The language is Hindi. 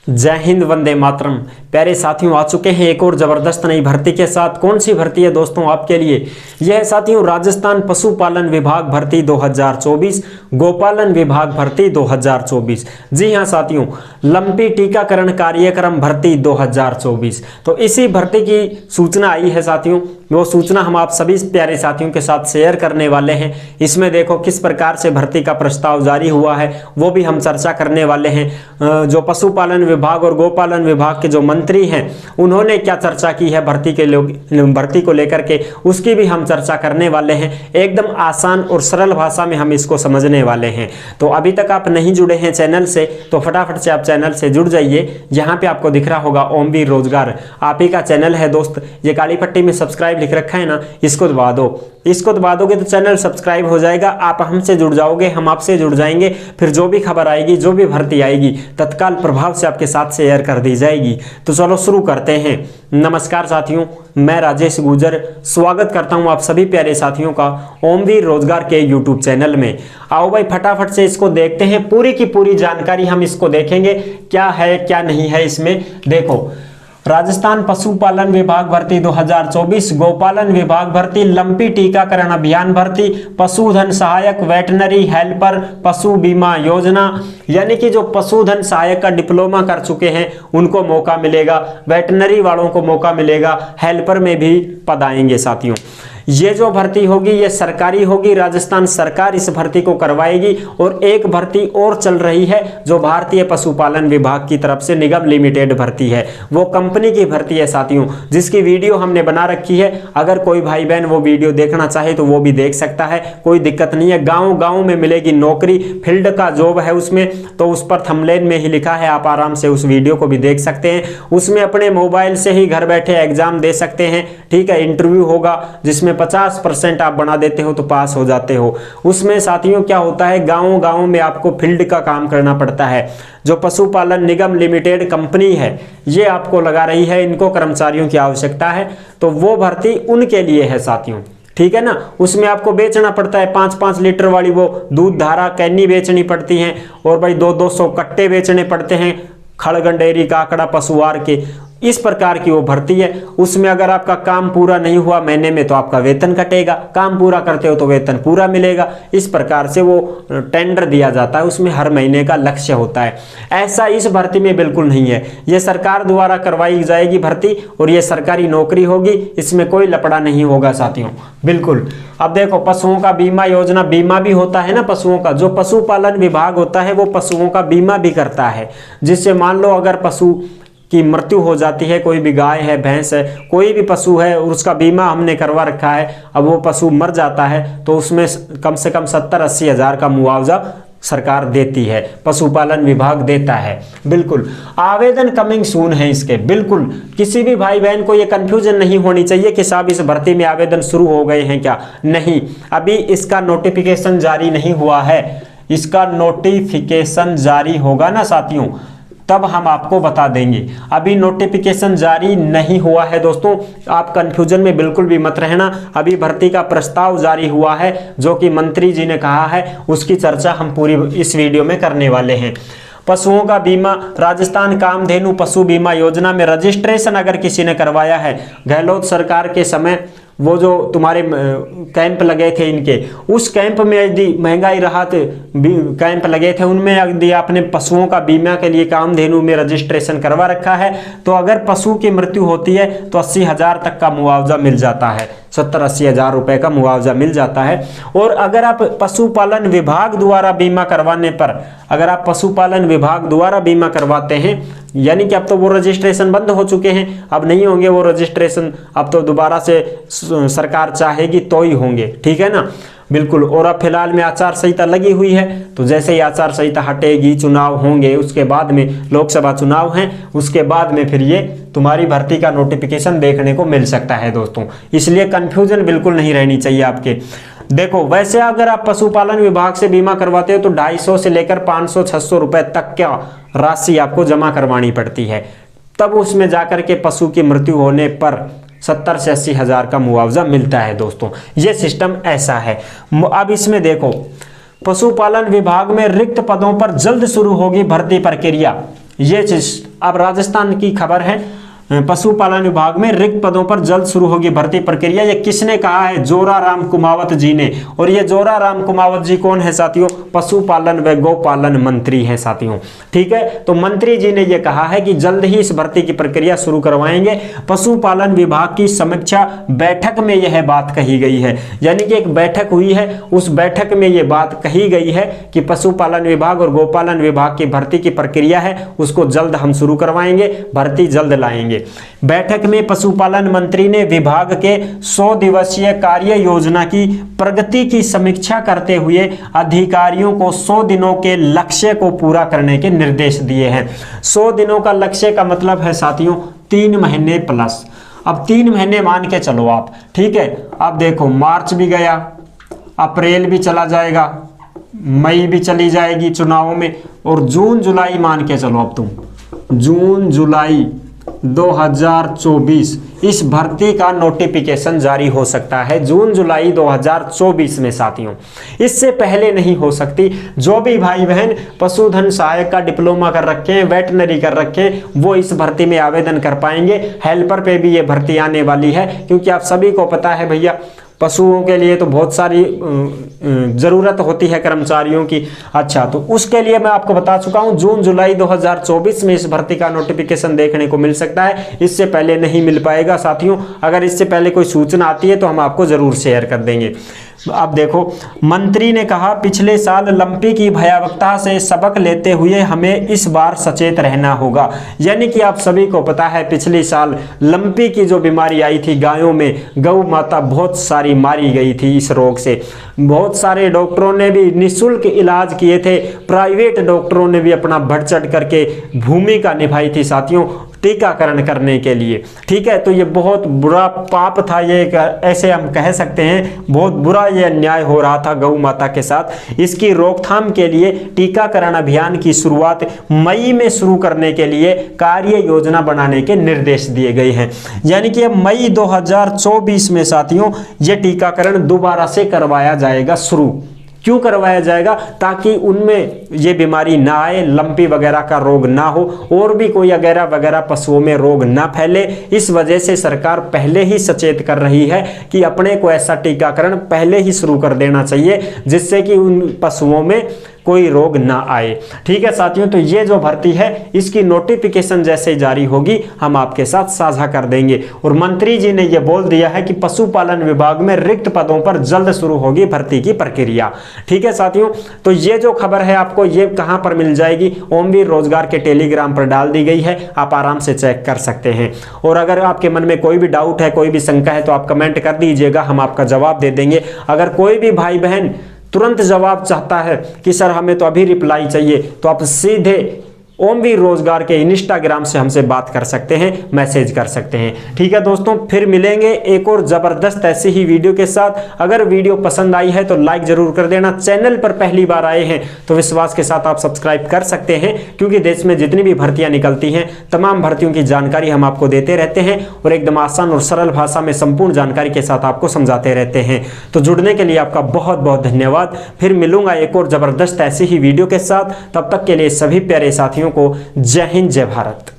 जय हिंद, वंदे मातरम। प्यारे साथियों, आ चुके हैं एक और जबरदस्त नई भर्ती के साथ। कौन सी भर्ती है दोस्तों आपके लिए? यह है साथियों राजस्थान पशुपालन विभाग भर्ती 2024, गोपालन विभाग भर्ती 2024। जी हां साथियों, लंपी टीकाकरण कार्यक्रम भर्ती 2024। तो इसी भर्ती की सूचना आई है साथियों। वो सूचना हम आप सभी प्यारे साथियों के साथ शेयर करने वाले हैं। इसमें देखो किस प्रकार से भर्ती का प्रस्ताव जारी हुआ है वो भी हम चर्चा करने वाले हैं। जो पशुपालन विभाग और गोपालन विभाग के जो मंत्री हैं उन्होंने क्या चर्चा की है भर्ती को लेकर के, उसकी भी हम चर्चा करने वाले हैं। एकदम आसान और सरल भाषा में हम इसको समझने वाले हैं। तो अभी तक आप नहीं जुड़े हैं चैनल से तो फटाफट से आप चैनल से जुड़ जाइए। यहाँ पे आपको दिख रहा होगा ओमवीर रोजगार, आप ही का चैनल है दोस्त। ये काली पट्टी में सब्सक्राइब लिख रखा है ना, इसको दबा दो। इसको दबा दोगे तो चैनल सब्सक्राइब हो जाएगा, आप हमसे जुड़ जाओगे, हम आपसे जुड़ जाएंगे। फिर जो भी खबर आएगी, जो भी भर्ती आएगी, तत्काल प्रभाव से आपके साथ शेयर कर दी जाएगी। तो चलो शुरू करते हैं। नमस्कार साथियों, मैं राजेश गुर्जर स्वागत करता हूं आप सभी प्यारे साथियों का ओमवीर रोजगार के यूट्यूब चैनल में। आओ भाई फटाफट से इसको देखते हैं, पूरी की पूरी जानकारी हम इसको देखेंगे, क्या है क्या नहीं है इसमें। देखो, राजस्थान पशुपालन विभाग भर्ती 2024, गोपालन विभाग भर्ती, लंपी टीकाकरण अभियान भर्ती, पशुधन सहायक, वेटनरी हेल्पर, पशु बीमा योजना, यानी कि जो पशुधन सहायक का डिप्लोमा कर चुके हैं उनको मौका मिलेगा, वेटनरी वालों को मौका मिलेगा, हेल्पर में भी पद आएंगे साथियों। ये जो भर्ती होगी ये सरकारी होगी, राजस्थान सरकार इस भर्ती को करवाएगी। और एक भर्ती और चल रही है जो भारतीय पशुपालन विभाग की तरफ से निगम लिमिटेड भर्ती है, वो कंपनी की भर्ती है साथियों, जिसकी वीडियो हमने बना रखी है। अगर कोई भाई बहन वो वीडियो देखना चाहे तो वो भी देख सकता है, कोई दिक्कत नहीं है। गाँव गाँव में मिलेगी नौकरी, फील्ड का जॉब है उसमें, तो उस पर थंबनेल में ही लिखा है, आप आराम से उस वीडियो को भी देख सकते हैं। उसमें अपने मोबाइल से ही घर बैठे एग्जाम दे सकते हैं, ठीक है। इंटरव्यू होगा जिसमें 50% आप बना देते हो तो पास हो जाते हो। उसमें साथियों क्या होता है, गांव गांव में आपको फील्ड का काम करना पड़ता है। जो पशुपालन निगम लिमिटेड कंपनी है ये आपको लगा रही है, इनको कर्मचारियों की आवश्यकता है, तो वो भर्ती उनके लिए है साथियों, ठीक है ना। उसमें आपको बेचना पड़ता है 5-5 लीटर वाली वो दूध धारा कैनी बेचनी पड़ती है, और भाई 200-200 कट्टे बेचने पड़ते हैं, खड़गंडेरी काकड़ा पशुआर के, इस प्रकार की वो भर्ती है। उसमें अगर आपका काम पूरा नहीं हुआ महीने में तो आपका वेतन कटेगा, काम पूरा करते हो तो वेतन पूरा मिलेगा। इस प्रकार से वो टेंडर दिया जाता है, उसमें हर महीने का लक्ष्य होता है। ऐसा इस भर्ती में बिल्कुल नहीं है, ये सरकार द्वारा करवाई जाएगी भर्ती और ये सरकारी नौकरी होगी, इसमें कोई लफड़ा नहीं होगा साथियों, बिल्कुल। अब देखो, पशुओं का बीमा योजना, बीमा भी होता है ना पशुओं का, जो पशुपालन विभाग होता है वो पशुओं का बीमा भी करता है, जिससे मान लो अगर पशु की मृत्यु हो जाती है, कोई भी गाय है, भैंस है, कोई भी पशु है और उसका बीमा हमने करवा रखा है, अब वो पशु मर जाता है तो उसमें कम से कम 70-80 हज़ार का मुआवजा सरकार देती है, पशुपालन विभाग देता है, बिल्कुल। आवेदन कमिंग सून है इसके, बिल्कुल। किसी भी भाई बहन को ये कंफ्यूजन नहीं होनी चाहिए कि साहब इस भर्ती में आवेदन शुरू हो गए हैं क्या, नहीं, अभी इसका नोटिफिकेशन जारी नहीं हुआ है। इसका नोटिफिकेशन जारी होगा ना साथियों तब हम आपको बता देंगे, अभी नोटिफिकेशन जारी नहीं हुआ है दोस्तों। आप कंफ्यूजन में बिल्कुल भी मत रहना। अभी भर्ती का प्रस्ताव जारी हुआ है जो कि मंत्री जी ने कहा है, उसकी चर्चा हम पूरी इस वीडियो में करने वाले हैं। पशुओं का बीमा, राजस्थान कामधेनु पशु बीमा योजना में रजिस्ट्रेशन अगर किसी ने करवाया है, गहलोत सरकार के समय वो जो तुम्हारे कैंप लगे थे इनके, उस कैंप में यदि महंगाई राहत कैंप लगे थे, उनमें यदि आपने पशुओं का बीमा के लिए कामधेनु में रजिस्ट्रेशन करवा रखा है तो अगर पशु की मृत्यु होती है तो 80 हज़ार तक का मुआवजा मिल जाता है, 70-80 हज़ार रुपए का मुआवजा मिल जाता है। और अगर आप पशुपालन विभाग द्वारा बीमा करवाने पर, अगर आप पशुपालन विभाग द्वारा बीमा करवाते हैं, यानी कि अब तो वो रजिस्ट्रेशन बंद हो चुके हैं, अब नहीं होंगे वो रजिस्ट्रेशन, अब तो दोबारा से सरकार चाहेगी तो ही होंगे, ठीक है ना, बिल्कुल। और अब फिलहाल में आचार संहिता लगी हुई है, तो जैसे ही आचार संहिता हटेगी, चुनाव होंगे, उसके बाद में लोकसभा चुनाव हैं, उसके बाद में फिर ये तुम्हारी भर्ती का नोटिफिकेशन देखने को मिल सकता है दोस्तों। इसलिए कंफ्यूजन बिल्कुल नहीं रहनी चाहिए आपके। देखो, वैसे अगर आप पशुपालन विभाग से बीमा करवाते हो तो 250 से लेकर 500-600 रुपए तक क्या राशि आपको जमा करवानी पड़ती है, तब उसमें जाकर के पशु की मृत्यु होने पर 70 से 80 हज़ार का मुआवजा मिलता है दोस्तों। ये सिस्टम ऐसा है। अब इसमें देखो, पशुपालन विभाग में रिक्त पदों पर जल्द शुरू होगी भर्ती प्रक्रिया, ये चीज। अब राजस्थान की खबर है, पशुपालन विभाग में रिक्त पदों पर जल्द शुरू होगी भर्ती प्रक्रिया। ये किसने कहा है? जोराराम कुमावत जी ने। और ये जोराराम कुमावत जी कौन है साथियों? पशुपालन व गौपालन मंत्री हैं साथियों। ठीक है, तो मंत्री जी ने ये कहा है कि जल्द ही इस भर्ती की प्रक्रिया शुरू करवाएंगे। पशुपालन विभाग की समीक्षा बैठक में यह बात कही गई है, यानी कि एक बैठक हुई है, उस बैठक में यह बात कही गई है कि पशुपालन विभाग और गौपालन विभाग की भर्ती की प्रक्रिया है उसको जल्द हम शुरू करवाएंगे, भर्ती जल्द लाएंगे। बैठक में पशुपालन मंत्री ने विभाग के 100 दिवसीय कार्य योजना की प्रगति की समीक्षा करते हुए अधिकारियों को 100 दिनों के लक्ष्य को पूरा करने के निर्देश दिए हैं। 100 दिनों का लक्ष्य का मतलब है साथियों 3 महीने प्लस। अब 3 महीने मान के चलो आप, ठीक है। अब देखो मार्च भी गया, अप्रैल भी चला जाएगा, मई भी चली जाएगी चुनावों में, और जून जुलाई मान के चलो अब तुम, जून जुलाई 2024 इस भर्ती का नोटिफिकेशन जारी हो सकता है जून जुलाई 2024 में साथियों। इससे पहले नहीं हो सकती। जो भी भाई बहन पशुधन सहायक का डिप्लोमा कर रखे हैं, वेटनरी कर रखे हैं, वो इस भर्ती में आवेदन कर पाएंगे। हेल्पर पे भी ये भर्ती आने वाली है, क्योंकि आप सभी को पता है भैया पशुओं के लिए तो बहुत सारी ज़रूरत होती है कर्मचारियों की। अच्छा, तो उसके लिए मैं आपको बता चुका हूं जून जुलाई 2024 में इस भर्ती का नोटिफिकेशन देखने को मिल सकता है। इससे पहले नहीं मिल पाएगा साथियों। अगर इससे पहले कोई सूचना आती है तो हम आपको ज़रूर शेयर कर देंगे। अब देखो, मंत्री ने कहा पिछले साल लंपी की भयावहता से सबक लेते हुए हमें इस बार सचेत रहना होगा। यानी कि आप सभी को पता है पिछले साल लंपी की जो बीमारी आई थी गायों में, गौ माता बहुत सारी मारी गई थी इस रोग से। बहुत सारे डॉक्टरों ने भी निःशुल्क इलाज किए थे, प्राइवेट डॉक्टरों ने भी अपना बढ़ चढ़ करके भूमिका निभाई थी साथियों टीकाकरण करने के लिए। ठीक है, तो ये बहुत बुरा पाप था, ये ऐसे हम कह सकते हैं बहुत बुरा ये अन्याय हो रहा था गौ माता के साथ। इसकी रोकथाम के लिए टीकाकरण अभियान की शुरुआत मई में शुरू करने के लिए कार्य योजना बनाने के निर्देश दिए गए हैं। यानी कि मई 2024 में साथियों ये टीकाकरण दोबारा से करवाया जाएगा शुरू। क्यों करवाया जाएगा? ताकि उनमें ये बीमारी ना आए, लंपी वगैरह का रोग ना हो, और भी कोई वगैरह वगैरह पशुओं में रोग ना फैले। इस वजह से सरकार पहले ही सचेत कर रही है कि अपने को ऐसा टीकाकरण पहले ही शुरू कर देना चाहिए जिससे कि उन पशुओं में कोई रोग ना आए। ठीक है साथियों, तो ये जो भर्ती है इसकी नोटिफिकेशन जैसे जारी होगी हम आपके साथ साझा कर देंगे। और मंत्री जी ने ये बोल दिया है कि पशुपालन विभाग में रिक्त पदों पर जल्द शुरू होगी भर्ती की प्रक्रिया। ठीक है साथियों, तो ये जो खबर है आपको ये कहां पर मिल जाएगी? ओमवीर रोजगार के टेलीग्राम पर डाल दी गई है, आप आराम से चेक कर सकते हैं। और अगर आपके मन में कोई भी डाउट है, कोई भी शंका है तो आप कमेंट कर दीजिएगा, हम आपका जवाब दे देंगे। अगर कोई भी भाई बहन तुरंत जवाब चाहता है कि सर हमें तो अभी रिप्लाई चाहिए, तो आप सीधे ओमवीर रोजगार के इंस्टाग्राम से हमसे बात कर सकते हैं, मैसेज कर सकते हैं। ठीक है दोस्तों, फिर मिलेंगे एक और जबरदस्त ऐसी ही वीडियो के साथ। अगर वीडियो पसंद आई है तो लाइक जरूर कर देना। चैनल पर पहली बार आए हैं तो विश्वास के साथ आप सब्सक्राइब कर सकते हैं, क्योंकि देश में जितनी भी भर्तियां निकलती हैं तमाम भर्तियों की जानकारी हम आपको देते रहते हैं और एकदम आसान और सरल भाषा में संपूर्ण जानकारी के साथ आपको समझाते रहते हैं। तो जुड़ने के लिए आपका बहुत बहुत धन्यवाद। फिर मिलूंगा एक और जबरदस्त ऐसी ही वीडियो के साथ। तब तक के लिए सभी प्यारे साथियों को जय हिंद, जय भारत।